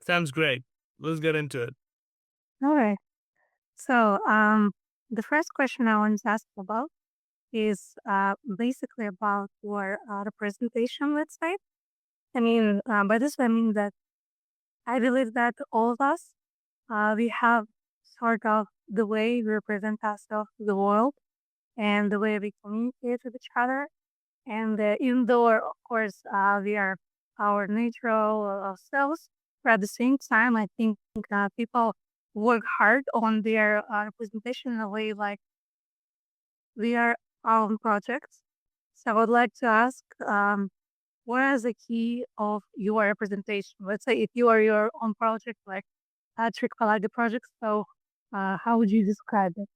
Sounds great. Let's get into it. All right. So, the first question I want to ask about is basically about your representation, let's say. I mean, by this, I mean that I believe that all of us, we have sort of the way we represent ourselves to the world and the way we communicate with each other. And even though, of course, we are our natural selves, but at the same time, I think people work hard on their representation in a way like we are our own projects. So I would like to ask, what is the key of your representation? Let's say if you are your own project, like Trick Pallagi project, so how would you describe it?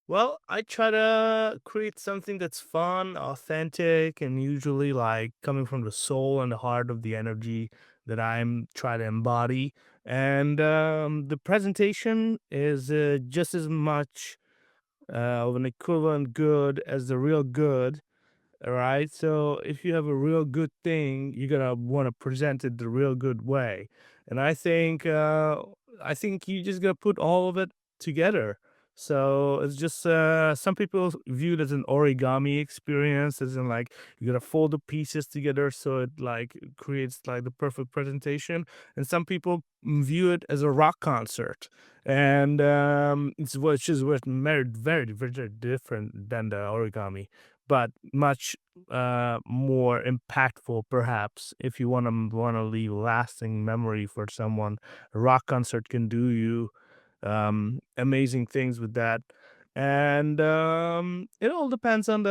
Well, I try to create something that's fun, authentic, and usually like coming from the soul and the heart of the energy that I'm trying to embody. And the presentation is just as much of an equivalent good as the real good. All right. So if you have a real good thing, you're gonna want to present it the real good way. And I think you just gotta put all of it together. So it's just some people view it as an origami experience, as in like you gotta fold the pieces together so it like creates like the perfect presentation. And some people view it as a rock concert, and it's just very, very, very different than the origami, but much more impactful perhaps if you want to leave lasting memory for someone. A rock concert can do you amazing things with that. And it all depends on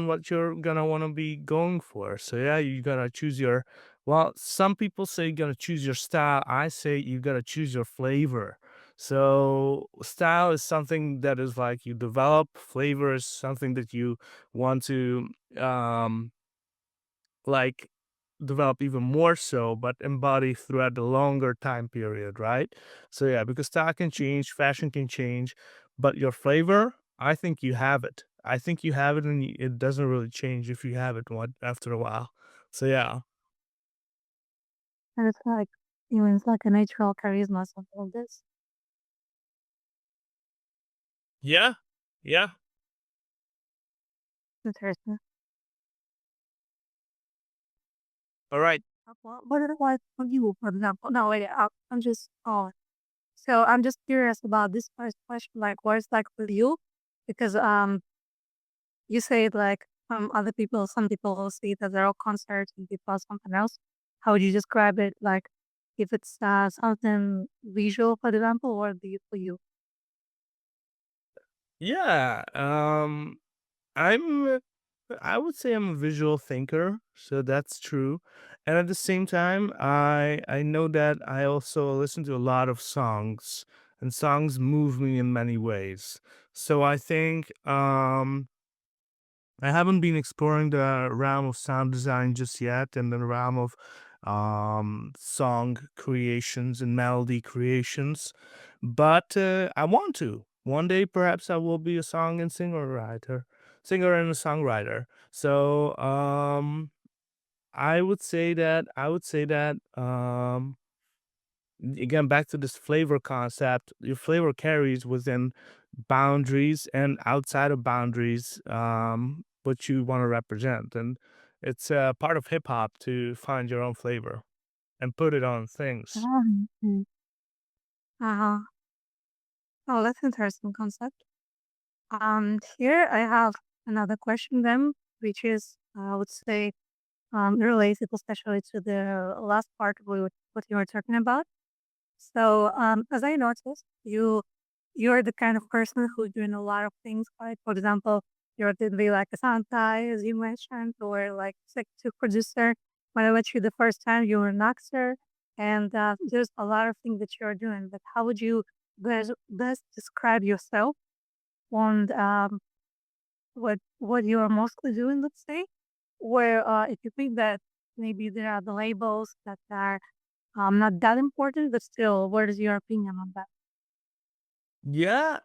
what you're gonna want to be going for. So yeah, you gotta choose your, well, some people say you gotta choose your style. I say you gotta choose your flavor. So style is something that is like you develop. Flavor is something that you want to like develop even more so, but embody throughout the longer time period, right? So yeah, because style can change, fashion can change, but your flavor, I think you have it. I think you have it, and it doesn't really change if you have it after a while. So yeah, And it's like, it's like a natural charisma, something like this. yeah, yeah. Interesting. All right. What did it like for you, for example? No, wait, I'm just, so I'm just curious about this first question, like what it's like with you, because you say like other people, some people will see it as a rock concert and people as something else. How would you describe it? Like if it's something visual, for example, or do you for you? Yeah. I'm I would say I'm a visual thinker, so that's true. And at the same time, I know that I also listen to a lot of songs, and songs move me in many ways. So I think I haven't been exploring the realm of sound design just yet, and the realm of song creations and melody creations, but I want to. One day, perhaps I will be a song and singer and a songwriter. So I would say that again, back to this flavor concept. Your flavor carries within boundaries and outside of boundaries, what you want to represent, and it's part of hip hop to find your own flavor and put it on things. Mm. Uh-huh. Oh, that's interesting concept. Here I have another question then, which is, I would say, related especially to the last part of what you were talking about. So, as I noticed, you're the kind of person who's doing a lot of things. Like, for example, you're to be like a sound guy, as you mentioned, or like executive producer. When I met you the first time, you were an actor, and there's a lot of things that you're doing. But how would you best describe yourself on what you are mostly doing? Let's say, where if you think that maybe there are the labels that are not that important, but still, what is your opinion on that? Yeah.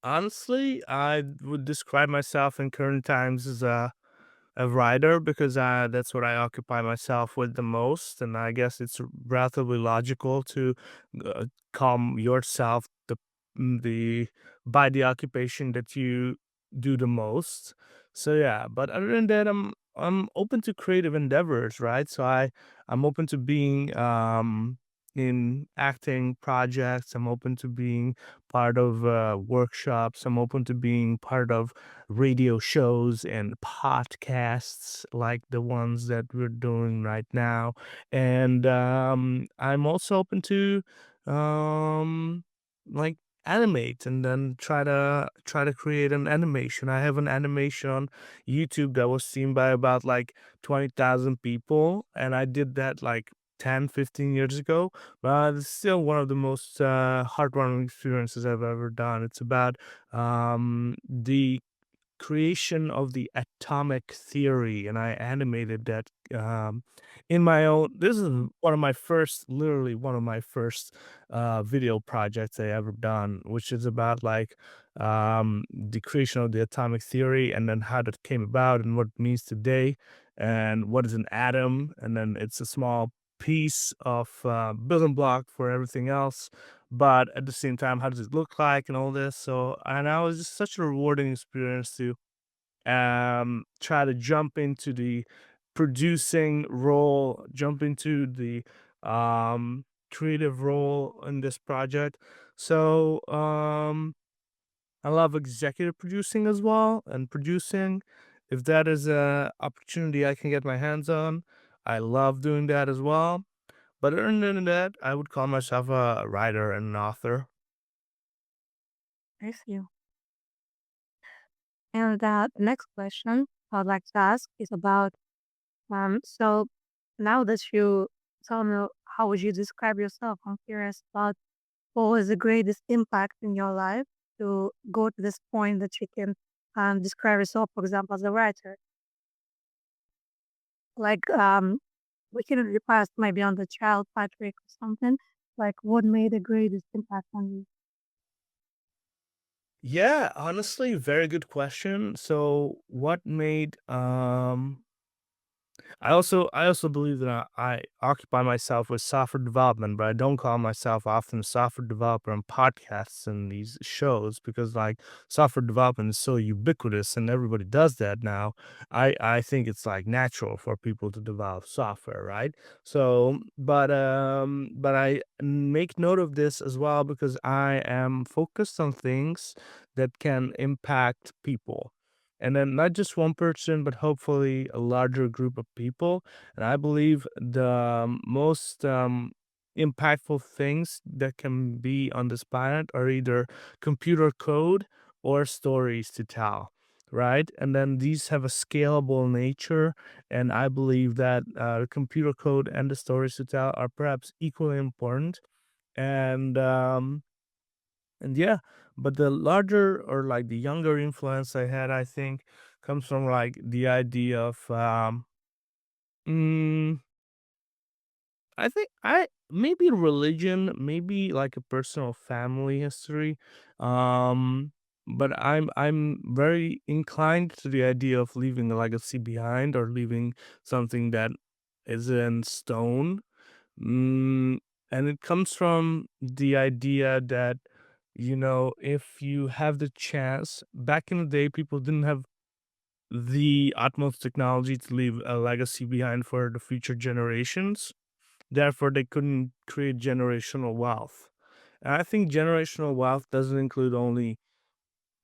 Honestly, I would describe myself in current times as a writer because that's what I occupy myself with the most, and I guess it's relatively logical to uh, call yourself the by the occupation that you do the most. So yeah, but other than that, I'm open to creative endeavors, right? So I'm open to being in acting projects. I'm open to being part of workshops. I'm open to being part of radio shows and podcasts like the ones that we're doing right now. And I'm also open to um, like animate and then try to create an animation. I have an animation on YouTube that was seen by about like 20,000 people, and I did that like 10, 15 years ago, but it's still one of the most heartwarming experiences I've ever done. It's about the creation of the atomic theory, and I animated that in my own. This is one of my first, literally one of my first video projects I ever done, which is about like the creation of the atomic theory and then how that came about and what it means today and what is an atom, and then it's a small piece of building block for everything else, but at the same time, how does it look like and all this? So, and I was just such a rewarding experience to try to jump into the producing role, jump into the creative role in this project. So, I love executive producing as well and producing. If that is a opportunity I can get my hands on, I love doing that as well. But other than that, I would call myself a writer and an author. I see. And the next question I'd like to ask is about so now that you tell me how would you describe yourself, I'm curious about what was the greatest impact in your life to go to this point that you can describe yourself, for example, as a writer. Like we can request maybe on the child Patrick or something. Like what made the greatest impact on you? Yeah, honestly, very good question. So, what made I also believe that I occupy myself with software development, but I don't call myself often a software developer on podcasts and these shows because like software development is so ubiquitous and everybody does that now. I think it's like natural for people to develop software, right? So, but I make note of this as well because I am focused on things that can impact people, and then not just one person but hopefully a larger group of people. And I believe the most impactful things that can be on this planet are either computer code or stories to tell, right? And then these have a scalable nature, and I believe that the computer code and the stories to tell are perhaps equally important. And yeah, but the larger or like the younger influence I had, I think, comes from like the idea of mm, I think I maybe religion, maybe like a personal family history. Um but I'm very inclined to the idea of leaving a legacy behind or leaving something that is in stone. Mm, and it comes from the idea that, if you have the chance, back in the day, people didn't have the utmost technology to leave a legacy behind for the future generations. Therefore, they couldn't create generational wealth. And I think generational wealth doesn't include only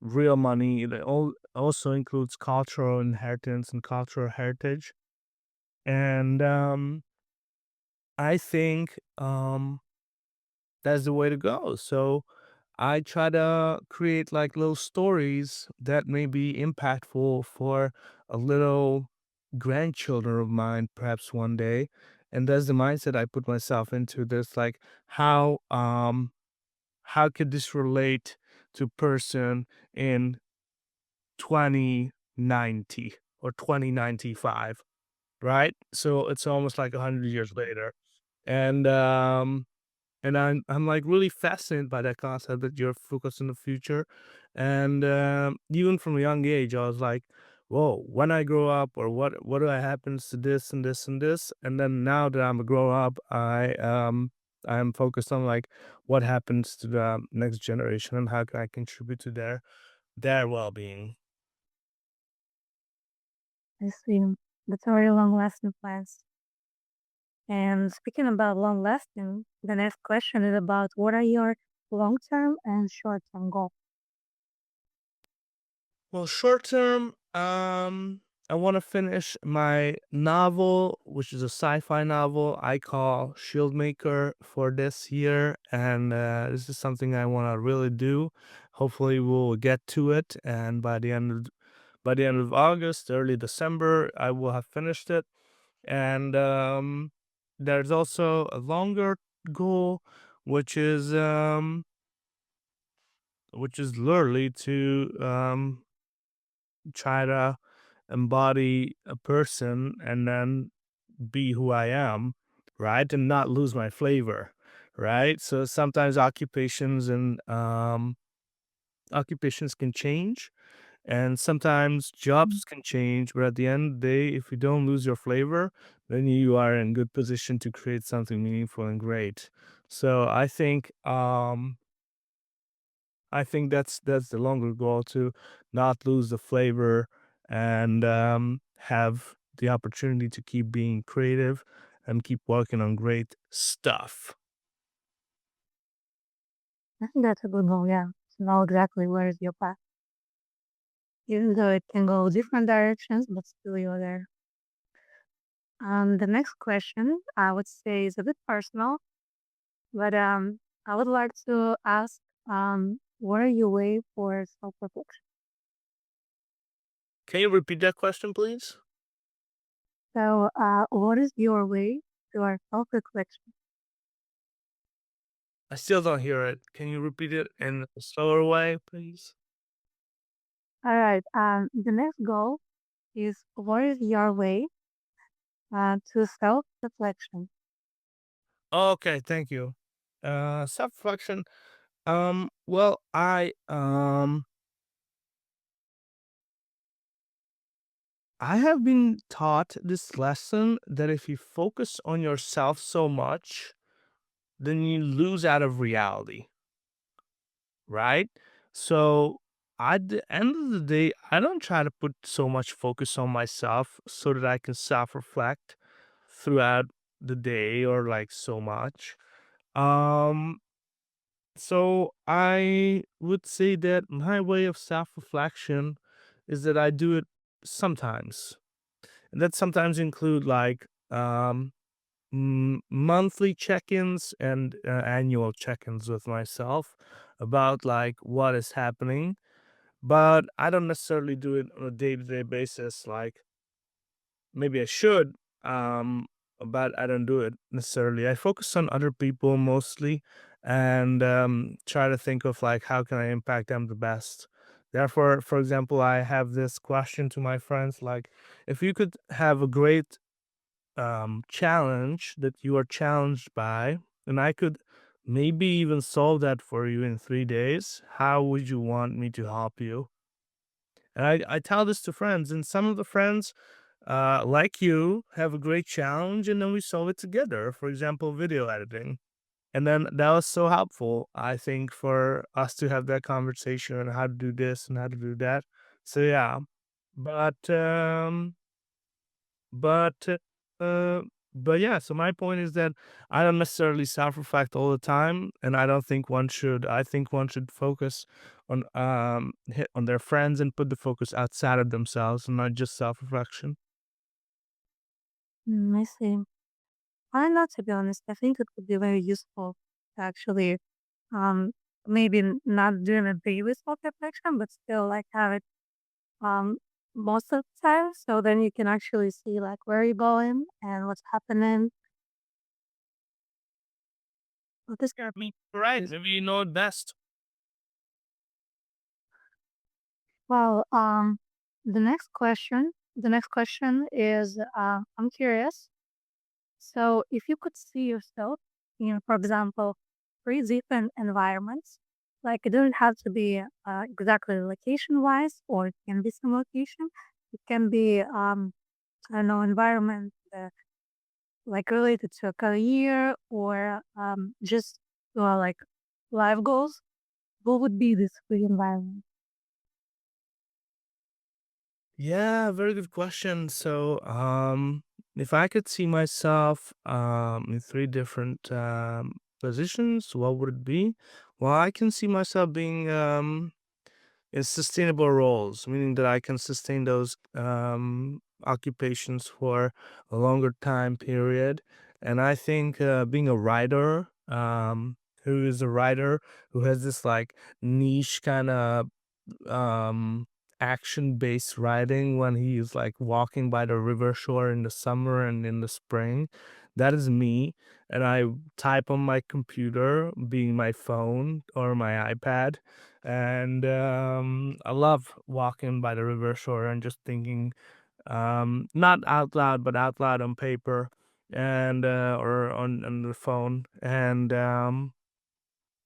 real money, it also includes cultural inheritance and cultural heritage. And I think that's the way to go. So I try to create like little stories that may be impactful for a little grandchildren of mine, perhaps one day. And that's the mindset I put myself into. There's like how could this relate to person in 2090 or 2095, right? So it's almost like 100 years later. And I'm like really fascinated by that concept that you're focused on the future. And even from a young age, I was like, whoa, when I grow up, or what do I happens to this and this and this, and then now that I'm a grown up, I'm focused on like what happens to the next generation and how can I contribute to their well being. I see. That's a very long lasting plans. And speaking about long lasting, the next question is about what are your long term and short term goals? Well, short term, I want to finish my novel, which is a sci-fi novel I call Shieldmaker for this year, and this is something I want to really do. Hopefully, we'll get to it, and by the end of August, early December, I will have finished it. And there's also a longer goal, which is um, which is literally to try to embody a person and then be who I am, right? And not lose my flavor, right? So sometimes occupations can change, and sometimes Mm. jobs can change, but at the end of the day, if you don't lose your flavor, then you are in good position to create something meaningful and great. So I think that's the longer goal, to not lose the flavor and have the opportunity to keep being creative and keep working on great stuff. I think that's a good goal, yeah. To know exactly where is your path. Even though it can go different directions, but still you're there. The next question I would say is a bit personal, but I would like to ask, what are your way for self reflection? Can you repeat that question, please? So, what is your way to our self reflection? I still don't hear it. Can you repeat it in a slower way, please? All right. The next goal is what is your way to self reflection? Okay, thank you. Self-reflection. Well, I have been taught this lesson that if you focus on yourself so much, then you lose out of reality, right? So at the end of the day, I don't try to put so much focus on myself so that I can self-reflect throughout the day or like so much. Um, so I would say that my way of self-reflection is that I do it sometimes. And that sometimes include like monthly check-ins and annual check-ins with myself about like what is happening, but I don't necessarily do it on a day-to-day basis. Like maybe I should, um but I don't do it necessarily. I focus on other people mostly, and try to think of like how can I impact them the best. Therefore, for example, I have this question to my friends, like, if you could have a great challenge that you are challenged by, and I could maybe even solve that for you in 3 days, how would you want me to help you? And I tell this to friends, and some of the friends, like you, have a great challenge, and then we solve it together. For example, video editing. And then that was so helpful, I think, for us to have that conversation on how to do this and how to do that. So yeah, but But, uh, but yeah, so my point is that I don't necessarily self-reflect all the time, and I don't think one should. I think one should focus on hit on their friends and put the focus outside of themselves and not just self-reflection. I see. Why not, to be honest? I think it would be very useful to actually, um, maybe not doing a daily self reflection, but still like have it um most of the time. So then you can actually see like where you're going and what's happening. What is Yeah, I mean, right. Maybe you know it best. well, the next question is, I'm curious. So if you could see yourself in, for example, three different environments, like it doesn't have to be exactly location wise, or it can be some location. It can be I don't know, environment like related to a career or just like life goals. What would be this free environment? Yeah, very good question. So, if I could see myself in three different positions, what would it be? Well, I can see myself being in sustainable roles, meaning that I can sustain those occupations for a longer time period. And I think being a writer, who is a writer who has this like niche kind of um action based writing when he's like walking by the river shore in the summer and in the spring, that is me. And I type on my computer, being my phone or my iPad, and I love walking by the river shore and just thinking, not out loud but out loud on paper, and or on the phone. And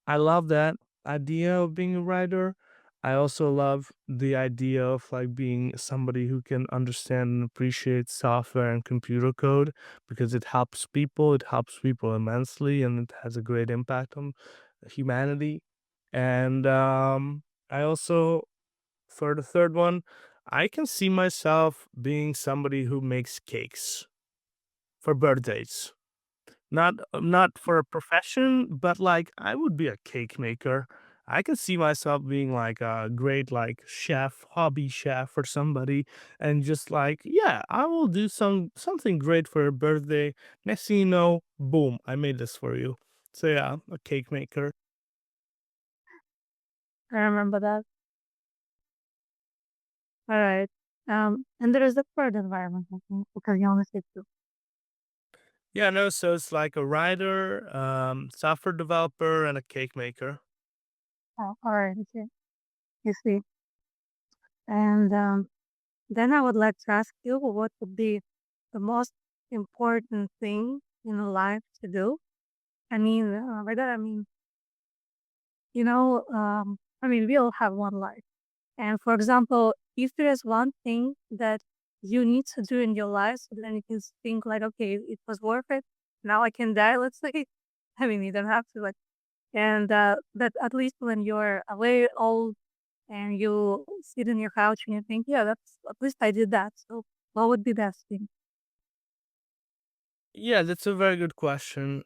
I love that idea of being a writer. I also love the idea of like being somebody who can understand and appreciate software and computer code, because it helps people. It helps people immensely, and it has a great impact on humanity. And I also, for the third one, I can see myself being somebody who makes cakes for birthdays. Not for a profession, but, like, I would be a cake maker. I could see myself being, like, a great, like, chef, hobby chef or somebody, and just like, "Yeah, I will do something great for your birthday." Next thing you know, boom, I made this for you. So, yeah, a cake maker. I remember that. All right. And there is a third environment, I think, because you only said two. Yeah, no, so it's like a writer, software developer, and a cake maker. Oh, all right. Okay. You see. And then I would like to ask you what would be the most important thing in life to do? I mean, by that I mean, I mean, we all have one life. And for example, if there is one thing that you need to do in your life, so then you can think like, okay, it was worth it. Now I can die, let's say. I mean, you don't have to like, and that at least when you're away old and you sit on your couch and you think, yeah, that's at least I did that. So what would be best thing? Yeah, that's a very good question.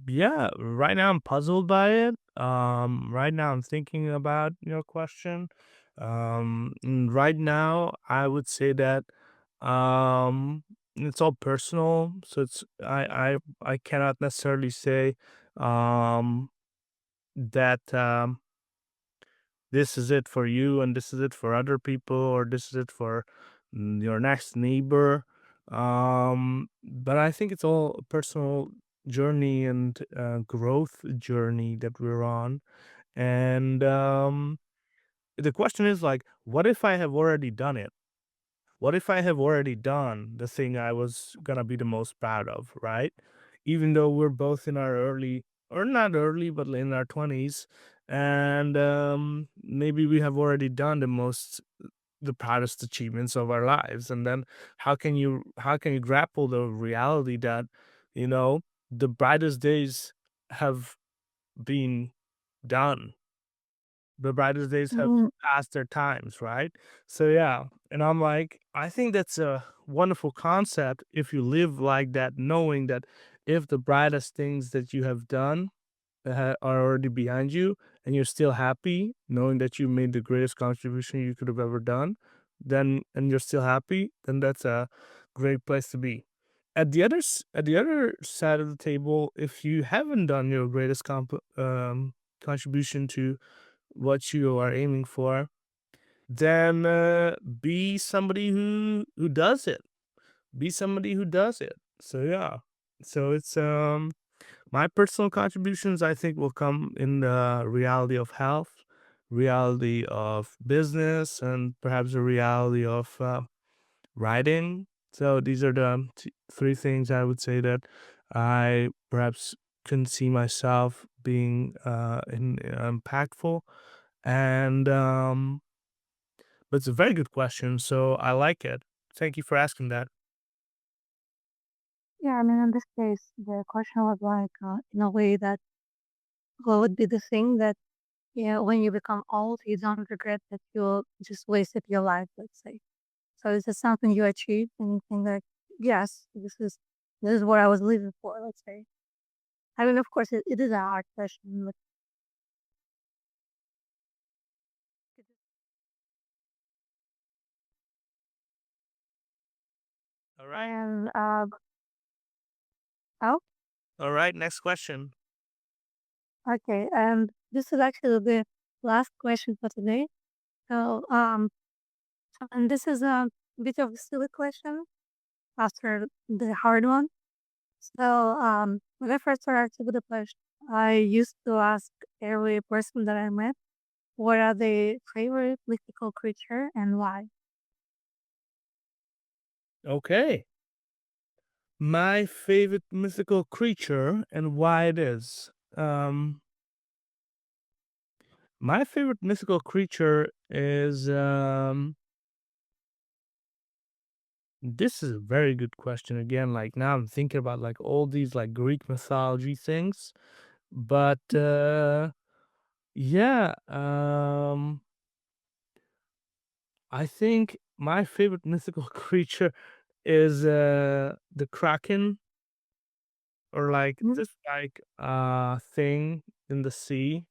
Yeah, right now I'm puzzled by it. Right now I'm thinking about your question. Right now I would say that it's all personal, so I cannot necessarily say um that this is it for you and this is it for other people, or this is it for your next neighbor. But I think it's all a personal journey and growth journey that we're on. And the question is like, what if I have already done it? What if I have already done the thing I was gonna be the most proud of, right? Even though we're both in our early, or not early, but in our 20s, and maybe we have already done the proudest achievements of our lives. And then how can you grapple the reality that, you know, the brightest days have been done, the brightest days have Mm, passed their times, right? So yeah, and I'm like, I think that's a wonderful concept if you live like that, knowing that if the brightest things that you have done are already behind you, and you're still happy, knowing that you made the greatest contribution you could have ever done, then and you're still happy, then that's a great place to be. At the other side of the table, if you haven't done your greatest contribution to what you are aiming for, then be somebody who does it. Be somebody who does it. So yeah. So it's my personal contributions, I think, will come in the reality of health, reality of business, and perhaps the reality of writing. So these are the three things I would say that I perhaps can see myself being impactful. And but it's a very good question, so I like it. Thank you for asking that. Yeah, I mean, in this case, the question was like, in a way that what would be the thing that, yeah, when you become old, you don't regret that you just wasted your life, let's say. So is it something you achieved and you think like, yes, this is what I was living for, let's say. I mean, of course, it is a hard question, but All right. and oh, All right, next question. okay, and this is actually the last question for today. So, and this is a bit of a silly question after the hard one. So, when I first started with the question, I used to ask every person that I met, what are their favorite mythical creature and why? Okay. My favorite mythical creature and why it is. My favorite mythical creature is this is a very good question again. Like now I'm thinking about like all these like Greek mythology things. But yeah, I think my favorite mythical creature is the Kraken or like Mm, this like thing in the sea.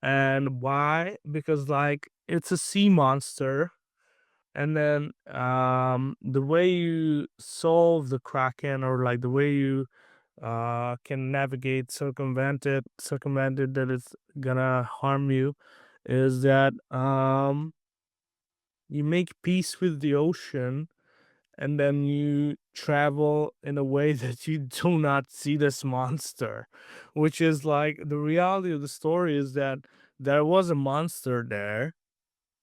And why? Because like it's a sea monster. And then the way you solve the Kraken or like the way you can navigate, circumvent it that it's gonna harm you is that you make peace with the ocean and then you travel in a way that you do not see this monster, which is like the reality of the story is that there was a monster there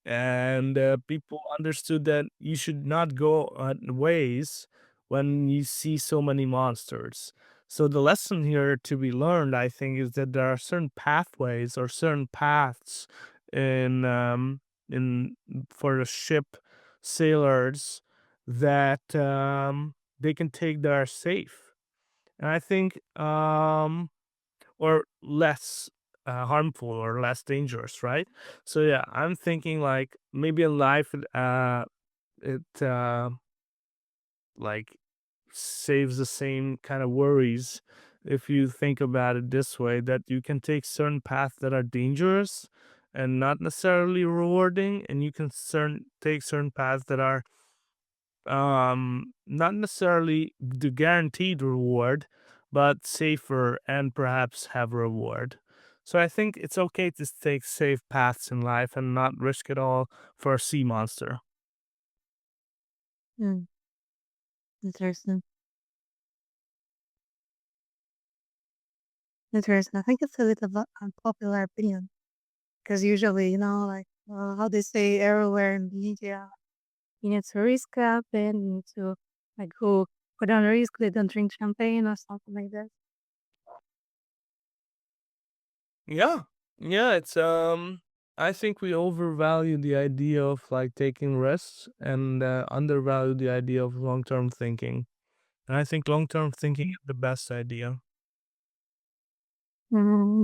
and people understood that you should not go ways when you see so many monsters. So the lesson here to be learned, I think, is that there are certain pathways or certain paths in in for the ship sailors that they can take that are safe. And I think or less harmful or less dangerous, right? So yeah, I'm thinking like maybe in life it like saves the same kind of worries if you think about it this way that you can take certain paths that are dangerous and not necessarily rewarding and you can take certain paths that are not necessarily the guaranteed reward but safer and perhaps have reward. So I think it's okay to take safe paths in life and not risk it all for a sea monster. mm, interesting. Interesting. I think it's a little bit unpopular opinion because usually, like how they say everywhere in the media, you need to risk up and you need to like who don't risk, they don't drink champagne or something like that. Yeah. Yeah, it's I think we overvalue the idea of like taking risks and undervalue the idea of long-term thinking. And I think long-term thinking is the best idea.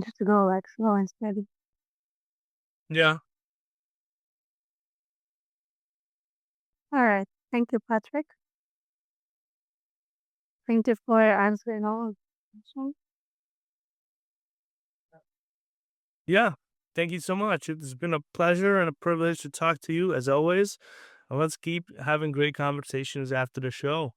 Just to go like slow and steady. Yeah. All right. Thank you, Patrick. Thank you for answering all of the questions. Yeah. Thank you so much. It's been a pleasure and a privilege to talk to you as always. And let's keep having great conversations after the show.